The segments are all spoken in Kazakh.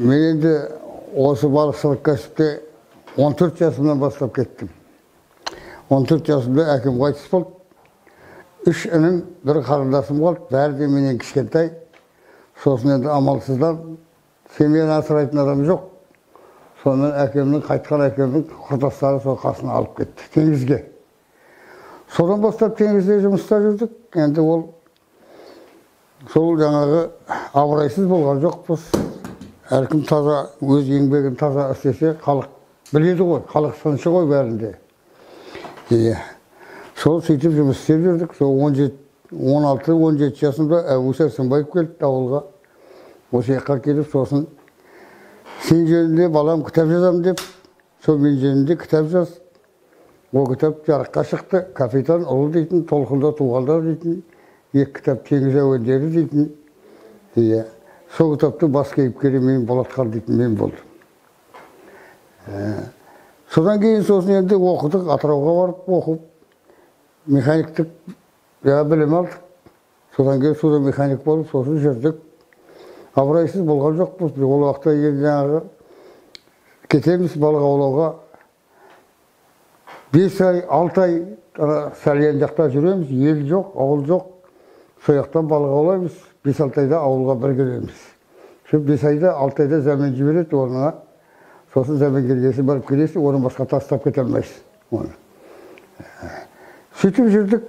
Мен енді осы балықшылық кәсіпте 14 жасымнан бастап кеттім. 14 жасымда әкем қайтыс болды. 3 інім, бір қарындасым қалды. Бәрі де менен кішкентай. Сосын енді амалсыздан семьяны асырайтын адам жоқ. Сонымен әкемнің, қайтқан әкемнің құрдастары сол қасына алып кетті теңізге. Содан бастап теңізде жұмыста жүрдік. Енді ол сол жаңағы абырайсыз болған жоқпыз. Әркім таза, өз еңбегін таза істесе, халық біледі ғой, халық сыншы ғой бәрінде. Сол сөйтіп жұмыс істеп жүрдік. Сол 16-17 жасымда Әбу Сәрсенбаев келді ауылға. Осы жаққа келіп, сосын сен жөнінде балам кітап жазам деп, сол мен жөнінде кітап жаз. Ол кітап жарыққа шықты. Капитан ұлы дейтін, толқында туғандар дейтін, 2 кітап теңіз әуендері дейтін. Сол кітапты бас кейіпкері мен Болатхан дейтін мен болдым. Содан кейін сосын енді оқыдық, Атырауға барып оқып, механиктік білім алдық. Содан кейін суда механик болып, сосын жүрдік. Абырайсыз болған жоқпыз. Ол уақытта енді жаңағы кетеміз балық аулауға. 5 ай, 6 ай сәлен жақта жүреміз, ел жоқ, ауыл жоқ. Сояқтан балық аулаймыз, 5-6 айда ауылға бір келеміз. Сол 5 айда, 6 айда зәмен жібереді орнына. Сосын зәмен келгесі барып келесі, оны басқа тастап кете алмайсыз. Сөйтіп жүрдік.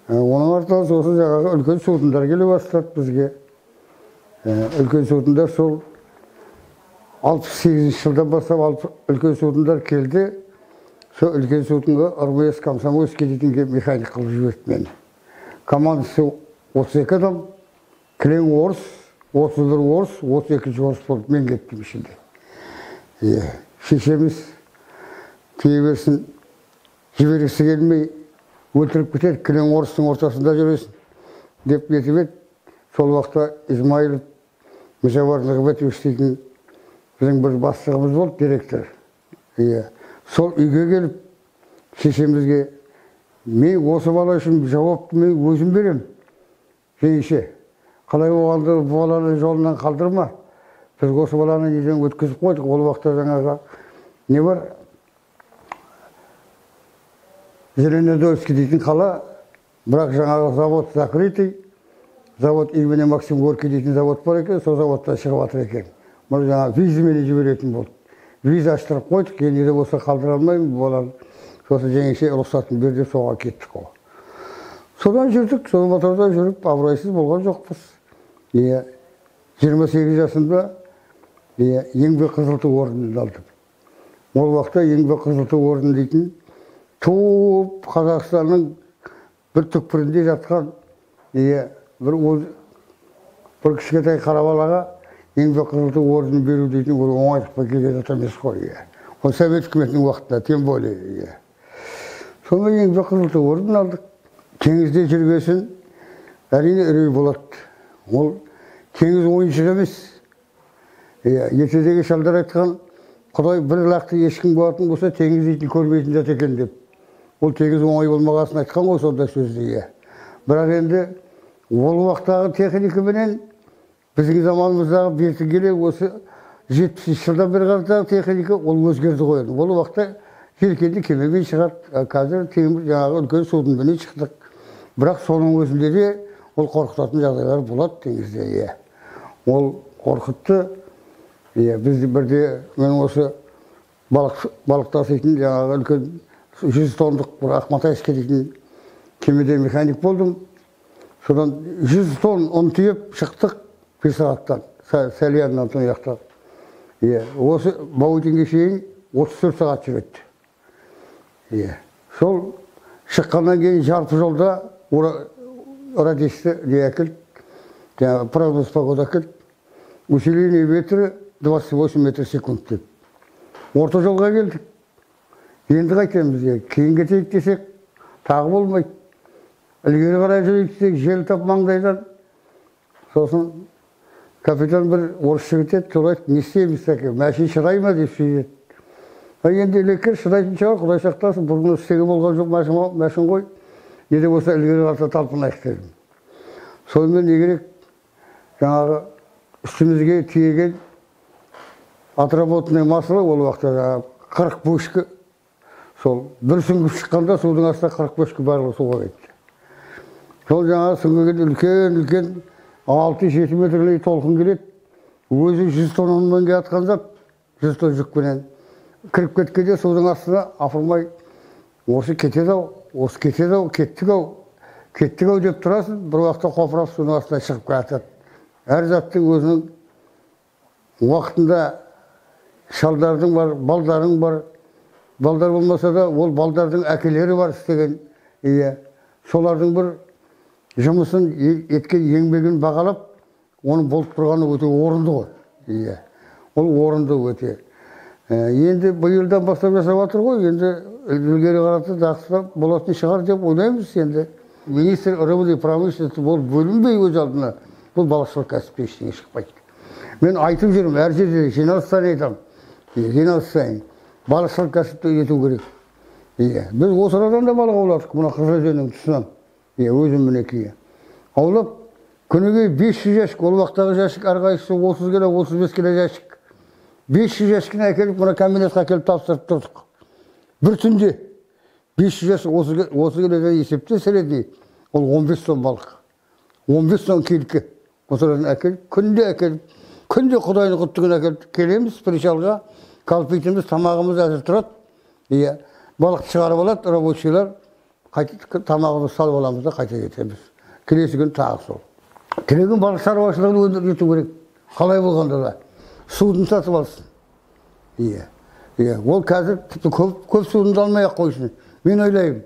Оның артынан сосын жаңағы үлкен судындар келе бастады бізге. Үлкен судындар сол 68 жылдан бастап үлкен судындар келді. Сол үлкен судынға РВС Комсомольский дейтін механик қылып жіберді мені. Командасы 32 адам, кілең орыс, 31 орыс, 32 орыс болып мен кеттім ішінде. Шешеміз тие берсін, жібергісі келмей, өлтіріп кетеді, кілең орыстың ортасында жүресің деп етіп еді. Сол уақытта Измайлов, Мүжәуар Нығметович дейтін біздің бір бастығымыз болды, директор. Сол үйге келіп, шешемізге мен осы бала үшін жауапты мен өзім берем. Жеңеше, қалай оғанды баланы жолынан қалдырма. Біз осы баланы неден өткізіп қойдық. Ол уақытта жаңағы не бар? Зеленодольский дейтін қала, бірақ жаңағы завод закрытый. Завод имени Максим Горький дейтін завод бар екен, сол заводта шығып атыр екен. Бұл жаңағы визамен жіберетін болды. Виза аштырып қойдық, енді де болса қалдыра алмаймын баланы. Сосын жеңеше рұқсатын бер деп соға кеттік қой. Содан жүрдік, содан моторда жүріп, абырайсыз болған жоқпыз. 28 жасымда еңбек қызыл ту орденін алдым. Ол уақытта еңбек қызыл ту ордені дейтін туып Қазақстанның бір түкпірінде жатқан бір кішкентай қара балаға еңбек қызыл ту орденін беру дейтін ол оңайлықпен келген зат емес қой. Ол Совет үкіметінің уақытында, тем более. Сонда еңбек қызыл ту орденін алдық. Теңізде жүргесін әрине үрей болады. Ол теңіз ойыншық емес. Ертедегі шалдар айтқан, Құдай бір лақты ешкім болатын болса, теңіз дейтін көрмейтін зат екен деп. Ол теңіз оңай болмағасын айтқан ғой сонда сөзді. Бірақ енді ол уақыттағы техникаменен біздің заманымыздағы берті келе осы 70 жылдан бері қаратағы техника ол өзгерді қойды. Ол уақытта желкенді кемемен шығады. Қазір жаңағы үлкен судынменен шықтық. Бірақ соның өзінде де ол қорқытатын жағдайлар болады теңізде. Ол қорқытты. Бізді бірде мен осы балық таситын жаңағы үлкен 100 тонндық бір Ақматайский дейтін кемеде механик болдым. Содан 100 тонн ұн түйіп шықтық 1 сағаттан. Сәлияннан соң яқтап. Осы Баутинге шейін 34 сағат жүреді. Сол шыққаннан кейін жарты жолда радисті әкелді, прогноз погода әкелді. Усиление ветрі 28 метр секунд деп. Орта жолға келдік. Енді қайтеміз, кейін кетейік десек, тағы болмайды. Ілгері қарай жүрейік десек, жел тап маңдайдан. Сосын капитан бір орыс жігіт еді, сол айтты, не істейміз сәке, мәшін шыдай ма деп сөйледі. Енді элекер шыдайтын шығар, Құдай сақтасын, бұрын істеген болған жоқ мәшін ғой. Неде болса ілгері қарата талпынайық дедім. Сонымен не керек, жаңағы үстімізге тиеген отработанный масло ол уақытта 40 бөшкі, сол бір сүңгіп шыққанда судың астында 40 бөшкі барлығы суға кетті. Сол жаңағы сүңгіген үлкен 6-7 метрлей толқын келеді. Өзі 100 тоннамен келатқан зат, 100 тонна жүкпенен кіріп кеткенде судың астына апырмай, осы кетеді-ау, осы кетеді-ау, кеттік-ау деп тұрасың, бір уақытта қопырап судың астына шығып кетеді. Әр заттың өзінің уақытында шалдардың бар, балдардың бар. Балдар болмаса да, ол балдардың әкелері бар істеген. Солардың бір жұмысын еткен еңбегін бағалап, оның болып тұрғаны өте орынды ғой. Ол орынды өте. Енді бұйылдан бастап жасап жатыр ғой, енді үлгері қараты жақсы болатын шығар деп ойлаймыз енді. Министр рыбный промышленности болып бөлінбей өз алдына, бұл балықшылық кәсіпке ештеңе шықпайды. Мен айтып жүрмін, әр жерде жиналыс сайын айтамын. Жиналыс сайын балықшылық кәсіпті ету керек. Біз осы арадан да балық ауладық, мына Қызыл өзеннің тұсынан. Өзім мінекей. Аулап, күніге 500 жәшік, ол уақыттағы жәшік әрқайсысы 30 келі, 35 келі жәшік. 500 жәшікін әкеліп, мына комбинатқа әкеліп тапсырып тұрдық. Бір түнде 500 жәшік 30 келеден есепте средний, ол 15 тонн балық. 15 тонн келкі. Осыдан әкеліп, күнде Құдайны құттығын әкеліп келеміз, причалға, калпитіміз, тамағымыз әзір тұрады. Балықты шығарып алады, рабочийлар, тамағымыз салып аламыз да қайта кетеміз. Келесі күн тағы сол. Келеген балық шаруашылығын өндірту керек. Қалай болғанда да. Судың сатып алсын. Ол қазір көп судың алмай-ақ қойсын. Мен ойлаймын.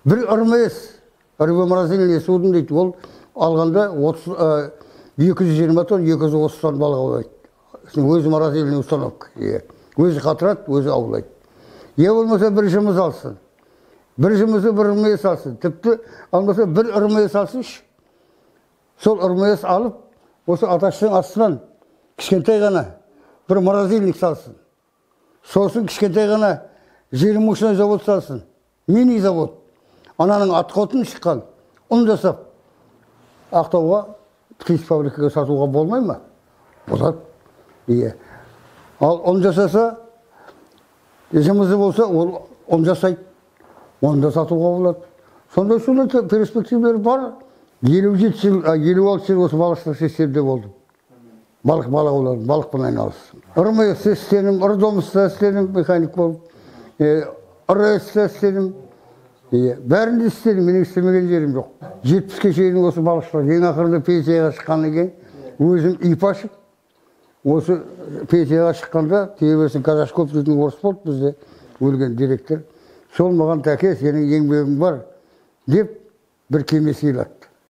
Бір ұрмайыз, рыбоморозильный судың дейді. Ол алғанда 220 тонн, 230 тонн балық аулайды. Өзі морозильный установка. Өзі қатырады, өзі аулайды. Болмаса бір жұмыс алсын. Бір жұмысы бір ұрмайыз алсын. Тіпті алмаса бір ұрмайыз алсыншы. Сол ұрмайыз алып, осы аташтың астынан кішкентай ғана бір морозильник салсын. Сосын кішкентай ғана желімушный завод салсын. Мини завод. Ананың атқотын шыққан. Ұн жасап, Ақтауға, птиц фабрикаға сатуға болмай ма? Болады. Ал ұн жасаса, жұмысы болса, ол ұн жасайды. Оны да сатуға болады. Сонда сонда перспективалар бар. 56 жыл осы балықшылық системде болдым. Балық оладым, балықпен айналыстым. РМС істедім, роддомыста істедім, механик болып. РС-та істедім. Бәрінде істедім, менің істемеген жерім жоқ. 70-ке шейін осы балықшылық. Ең ақырында пенсияға шыққаннан кейін өзім ip ашып, осы пенсияға шыққанда Тебесін Казашков дейтін орыс болды бізде, өлген директор. Сол маған тәке, сенің еңбегің бар деп бір кеме сыйлады.